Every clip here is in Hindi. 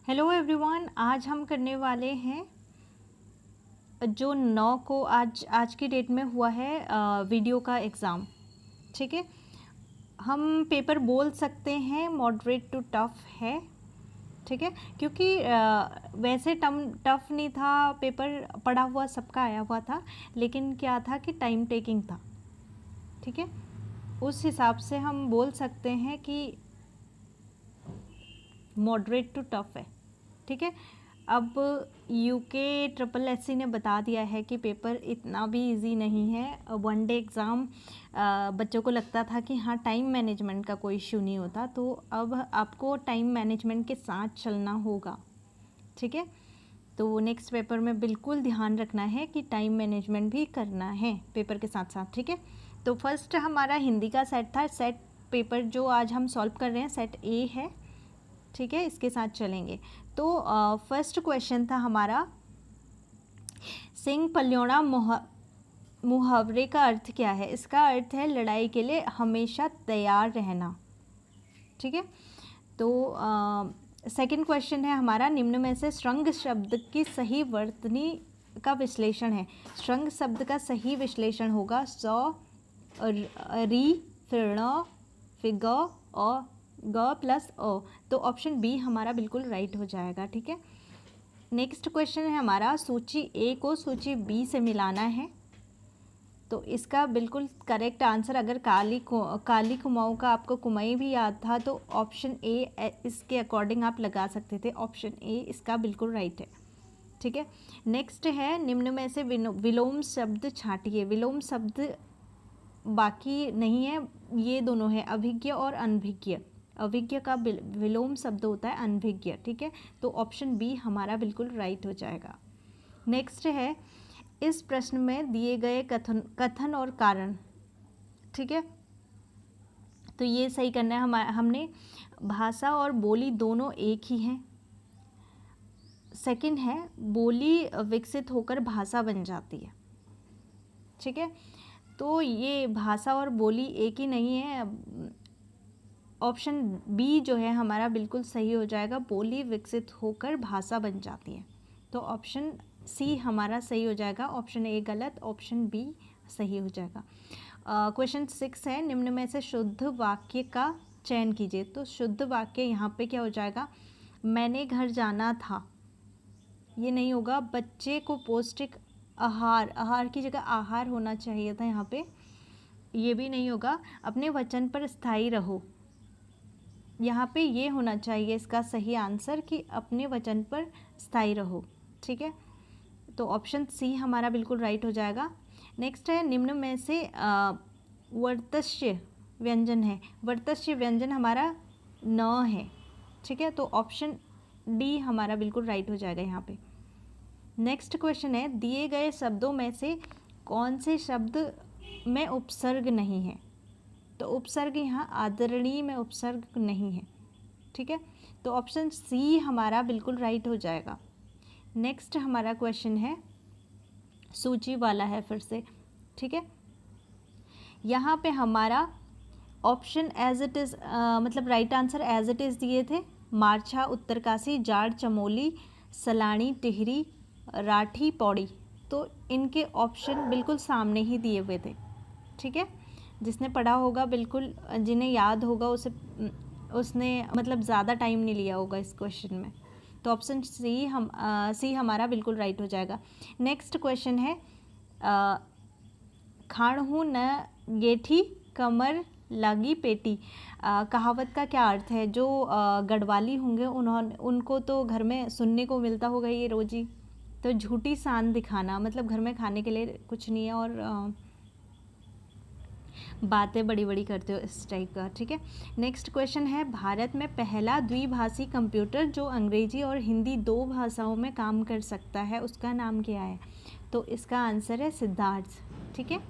हेलो एवरीवन, आज हम करने वाले हैं जो 9 को आज की डेट में हुआ है वीडियो का एग्ज़ाम। ठीक है, हम पेपर बोल सकते हैं मॉडरेट टू टफ़ है। ठीक है, क्योंकि वैसे टफ़ नहीं था, पेपर पढ़ा हुआ सबका आया हुआ था, लेकिन क्या था कि टाइम टेकिंग था। ठीक है, उस हिसाब से हम बोल सकते हैं कि मॉडरेट टू टफ़ है। ठीक है, अब यूके ट्रिपल एससी ने बता दिया है कि पेपर इतना भी इजी नहीं है। वन डे एग्ज़ाम बच्चों को लगता था कि हाँ टाइम मैनेजमेंट का कोई इश्यू नहीं होता, तो अब आपको टाइम मैनेजमेंट के साथ चलना होगा। ठीक है, तो नेक्स्ट पेपर में बिल्कुल ध्यान रखना है कि टाइम मैनेजमेंट भी करना है पेपर के साथ साथ। ठीक है, तो फर्स्ट हमारा हिंदी का सेट था। सेट पेपर जो आज हम सॉल्व कर रहे हैं सेट ए है। ठीक है, इसके साथ चलेंगे। तो फर्स्ट क्वेश्चन था हमारा, सिंह पल्योड़ा मुहावरे का अर्थ क्या है? इसका अर्थ है लड़ाई के लिए हमेशा तैयार रहना। ठीक है, तो सेकंड क्वेश्चन है हमारा, निम्न में से श्रृंग शब्द की सही वर्तनी का विश्लेषण है। श्रृंग शब्द का सही विश्लेषण होगा सौ, री, फिर फिर ग और ग प्लस ओ। तो ऑप्शन बी हमारा बिल्कुल राइट हो जाएगा। ठीक है, नेक्स्ट क्वेश्चन है हमारा, सूची ए को सूची बी से मिलाना है। तो इसका बिल्कुल करेक्ट आंसर, अगर काली कुमाऊँ का आपको कुमाई भी याद था तो ऑप्शन ए इसके अकॉर्डिंग आप लगा सकते थे। ऑप्शन ए इसका बिल्कुल राइट है। ठीक है, नेक्स्ट है, निम्न में से विलोम शब्द छांटिए। विलोम शब्द बाकी नहीं है, ये दोनों है, अभिज्ञ और अनभिज्ञ। अभिज्ञ का विलोम शब्द होता है अनभिज्ञ। ठीक है, तो ऑप्शन बी हमारा बिल्कुल राइट हो जाएगा। नेक्स्ट है, इस प्रश्न में दिए गए कथन और कारण। ठीक है, तो ये सही करना है। हमने भाषा और बोली दोनों एक ही हैं। सेकंड है, बोली विकसित होकर भाषा बन जाती है। ठीक है, तो ये भाषा और बोली एक ही नहीं है। ऑप्शन बी जो है हमारा बिल्कुल सही हो जाएगा, बोली विकसित होकर भाषा बन जाती है। तो ऑप्शन सी हमारा सही हो जाएगा, ऑप्शन ए गलत, ऑप्शन बी सही हो जाएगा। क्वेश्चन 6 है, निम्न में से शुद्ध वाक्य का चयन कीजिए। तो शुद्ध वाक्य यहाँ पे क्या हो जाएगा, मैंने घर जाना था, ये नहीं होगा। बच्चे को पौष्टिक आहार, आहार की जगह आहार होना चाहिए था यहाँ पे, ये भी नहीं होगा। अपने वचन पर स्थायी रहो, यहाँ पे ये होना चाहिए इसका सही आंसर कि अपने वचन पर स्थायी रहो। ठीक है, तो ऑप्शन सी हमारा बिल्कुल राइट हो जाएगा। नेक्स्ट है, निम्न में से वर्तस्य व्यंजन है। वर्तस्य व्यंजन हमारा न है। ठीक है, तो ऑप्शन डी हमारा बिल्कुल राइट हो जाएगा यहाँ पे। नेक्स्ट क्वेश्चन है, दिए गए शब्दों में से कौन से शब्द में उपसर्ग नहीं है? तो उपसर्ग यहाँ आदरणीय में उपसर्ग नहीं है। ठीक है, तो ऑप्शन सी हमारा बिल्कुल राइट हो जाएगा। नेक्स्ट हमारा क्वेश्चन है, सूची वाला है फिर से। ठीक है, यहाँ पे हमारा ऑप्शन एज इट इज़, मतलब right answer as it is दिए थे। मारछा, उत्तरकाशी, जाड़, चमोली, सलाणी, टिहरी, राठी, पौड़ी। तो इनके ऑप्शन बिल्कुल सामने ही दिए हुए थे। ठीक है, जिसने पढ़ा होगा बिल्कुल, जिन्हें याद होगा उसने मतलब ज़्यादा टाइम नहीं लिया होगा इस क्वेश्चन में। तो ऑप्शन सी हमारा बिल्कुल राइट हो जाएगा। नेक्स्ट क्वेश्चन है, खाणहू न गेठी कमर लागी पेटी। कहावत का क्या अर्थ है? जो गढ़वाली होंगे उनको तो घर में सुनने को मिलता होगा ये रोज़ ही। तो झूठी शान दिखाना, मतलब घर में खाने के लिए कुछ नहीं है और बातें बड़ी बड़ी करते हो, इस टाइप का। ठीक है, नेक्स्ट क्वेश्चन है, भारत में पहला द्विभाषी कंप्यूटर जो अंग्रेजी और हिंदी दो भाषाओं में काम कर सकता है, उसका नाम क्या है? तो इसका आंसर है सिद्धार्थ। ठीक है,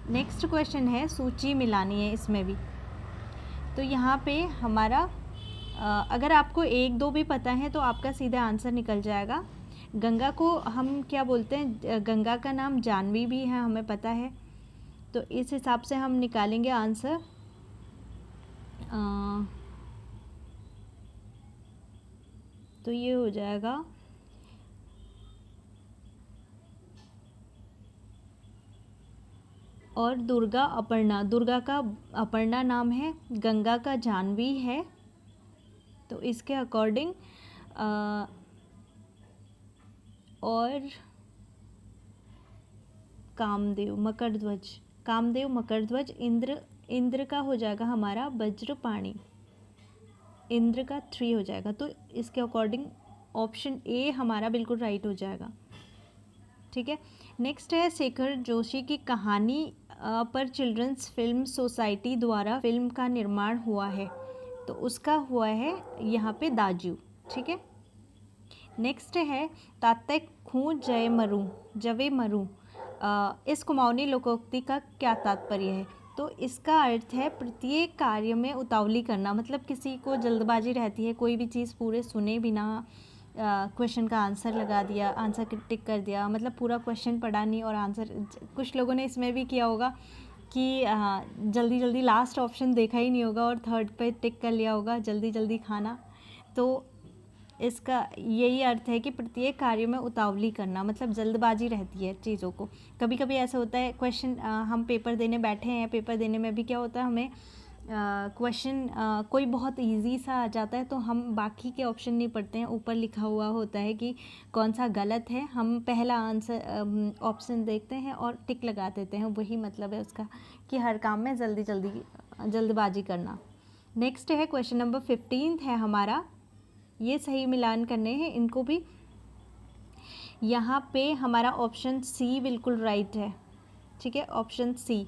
नेक्स्ट क्वेश्चन है, सूची मिलानी है इसमें भी। तो यहाँ पे हमारा अगर आपको एक दो भी पता है तो आपका सीधा आंसर निकल जाएगा। गंगा को हम क्या बोलते हैं? गंगा का नाम जानवी भी है, हमें पता है। तो इस हिसाब से हम निकालेंगे आंसर। तो तो ये हो जाएगा और दुर्गा अपर्णा, दुर्गा का अपर्णा नाम है, गंगा का जाह्नवी है, तो इसके अकॉर्डिंग और कामदेव मकरध्वज, कामदेव मकरध्वज, इंद्र का हो जाएगा हमारा वज्रपाणी, इंद्र का 3 हो जाएगा। तो इसके अकॉर्डिंग ऑप्शन ए हमारा बिल्कुल राइट हो जाएगा। ठीक है, नेक्स्ट है शेखर जोशी की कहानी पर चिल्ड्रंस फिल्म सोसाइटी द्वारा फिल्म का निर्माण हुआ है, तो उसका हुआ है यहाँ पे दाजू। ठीक है, नेक्स्ट है तात्तै खूं जवे मरू, इस कुमाऊनी लोकोक्ति का क्या तात्पर्य है? तो इसका अर्थ है प्रत्येक कार्य में उतावली करना, मतलब किसी को जल्दबाजी रहती है, कोई भी चीज़ पूरे सुने बिना क्वेश्चन का आंसर लगा दिया, आंसर टिक कर दिया, मतलब पूरा क्वेश्चन पढ़ा नहीं और आंसर। कुछ लोगों ने इसमें भी किया होगा कि जल्दी जल्दी लास्ट ऑप्शन देखा ही नहीं होगा और थर्ड पे टिक कर लिया होगा, जल्दी जल्दी खाना। तो इसका यही अर्थ है कि प्रत्येक कार्य में उतावली करना, मतलब जल्दबाजी रहती है चीज़ों को। कभी कभी ऐसा होता है क्वेश्चन, हम पेपर देने बैठे हैं, पेपर देने में भी क्या होता है, हमें क्वेश्चन कोई बहुत इजी सा आ जाता है तो हम बाकी के ऑप्शन नहीं पढ़ते हैं, ऊपर लिखा हुआ होता है कि कौन सा गलत है, हम पहला आंसर ऑप्शन देखते हैं और टिक लगा देते हैं। वही मतलब है उसका कि हर काम में जल्दबाजी करना। नेक्स्ट है क्वेश्चन नंबर 15 है हमारा, ये सही मिलान करने हैं इनको भी। यहाँ पे हमारा ऑप्शन सी बिल्कुल राइट है। ठीक है, ऑप्शन सी,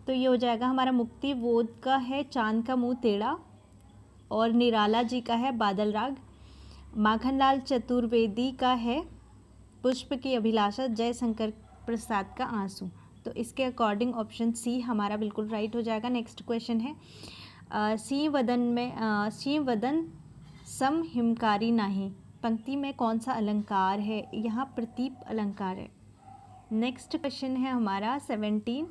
तो ये हो जाएगा हमारा मुक्ति बोध का है चांद का मुंह टेढ़ा, और निराला जी का है बादल राग, माखनलाल चतुर्वेदी का है पुष्प की अभिलाषा, जयशंकर प्रसाद का आंसू। तो इसके अकॉर्डिंग ऑप्शन सी हमारा बिल्कुल राइट हो जाएगा। नेक्स्ट क्वेश्चन है सिंह वदन सम हिमकारी नाही, पंक्ति में कौन सा अलंकार है? यहाँ प्रतीप अलंकार है। नेक्स्ट क्वेश्चन है हमारा 17,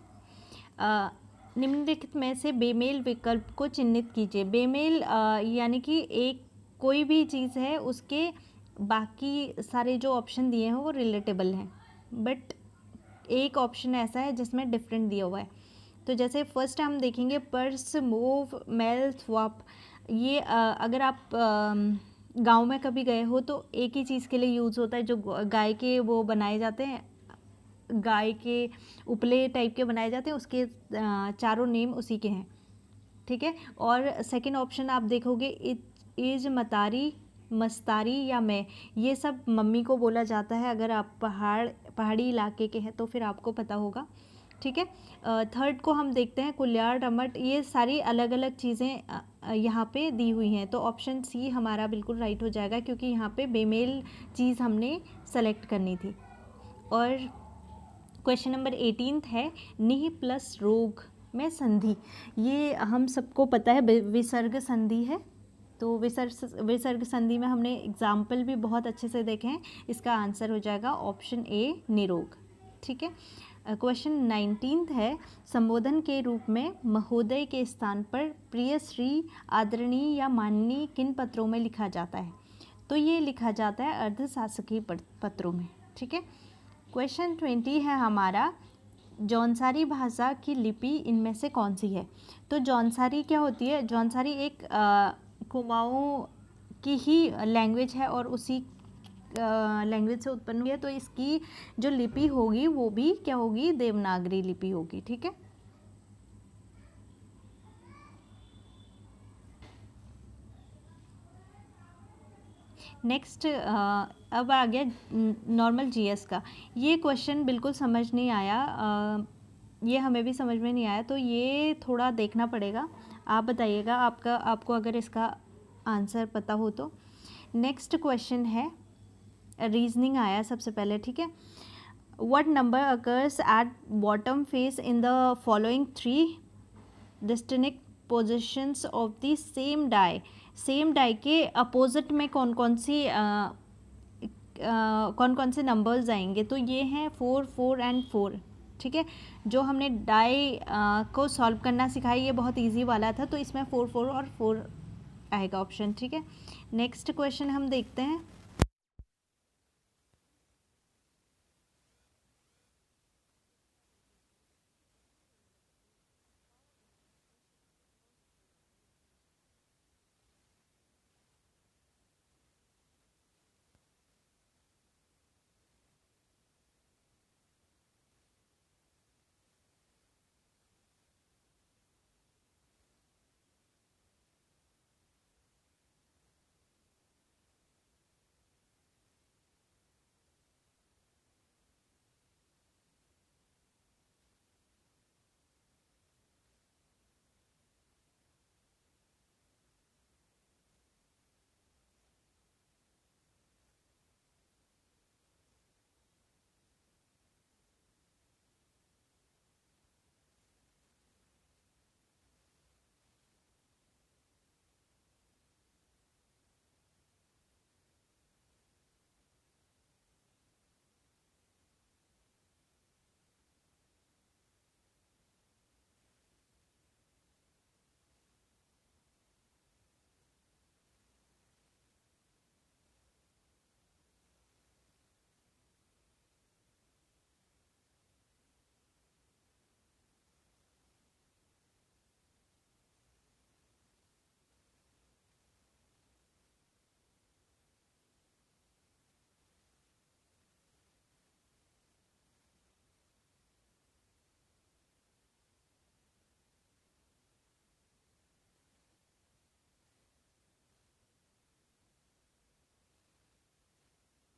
निम्नलिखित में से बेमेल विकल्प को चिन्हित कीजिए। बेमेल यानी कि एक कोई भी चीज़ है उसके बाकी सारे जो ऑप्शन दिए हैं वो रिलेटेबल हैं, बट एक ऑप्शन ऐसा है जिसमें डिफरेंट दिया हुआ है। तो जैसे फर्स्ट हम देखेंगे पर्स, मूव, मेल, स्वैप। ये अगर आप गांव में कभी गए हो तो एक ही चीज़ के लिए यूज़ होता है, जो गाय के वो बनाए जाते हैं, गाय के उपले टाइप के बनाए जाते हैं, उसके चारों नेम उसी के हैं। ठीक है, और सेकंड ऑप्शन आप देखोगे इज, मतारी, मस्तारी या मैं, ये सब मम्मी को बोला जाता है। अगर आप पहाड़ी इलाके के हैं तो फिर आपको पता होगा। ठीक है, थर्ड को हम देखते हैं कुल्यार, रमट, ये सारी अलग अलग चीज़ें यहाँ पे दी हुई हैं, तो ऑप्शन सी हमारा बिल्कुल राइट हो जाएगा, क्योंकि यहाँ पे बेमेल चीज़ हमने सेलेक्ट करनी थी। और क्वेश्चन नंबर 18 है निह प्लस रोग में संधि, ये हम सबको पता है विसर्ग संधि है। तो विसर्ग संधि में हमने एग्जाम्पल भी बहुत अच्छे से देखे हैं, इसका आंसर हो जाएगा ऑप्शन ए निरोग। ठीक है, क्वेश्चन 19 है संबोधन के रूप में महोदय के स्थान पर प्रिय, श्री, आदरणीय या माननीय किन पत्रों में लिखा जाता है? तो ये लिखा जाता है अर्धशासकीय पत्रों में। ठीक है, क्वेश्चन 20 है हमारा जौनसारी भाषा की लिपि इनमें से कौन सी है? तो जौनसारी क्या होती है? जौनसारी एक कुमाऊं की ही लैंग्वेज है और उसी लैंग्वेज से उत्पन्न हुई है, तो इसकी जो लिपि होगी वो भी क्या होगी? देवनागरी लिपि होगी। ठीक है, नेक्स्ट अब आ गया नॉर्मल जीएस का। ये क्वेश्चन बिल्कुल समझ नहीं आया, ये हमें भी समझ में नहीं आया, तो ये थोड़ा देखना पड़ेगा। आप बताइएगा आपको अगर इसका आंसर पता हो तो। नेक्स्ट क्वेश्चन है रीजनिंग आया सबसे पहले। ठीक है, what number occurs at bottom face in the following 3 distinct positions of the same die. Same die के अपोजिट में कौन कौन से नंबर्स आएंगे? तो ये हैं 4, 4 एंड 4। ठीक है, जो हमने डाई को सॉल्व करना सिखाया ये बहुत इजी वाला था, तो इसमें 4, 4 और 4 आएगा ऑप्शन। ठीक है, नेक्स्ट क्वेश्चन हम देखते हैं।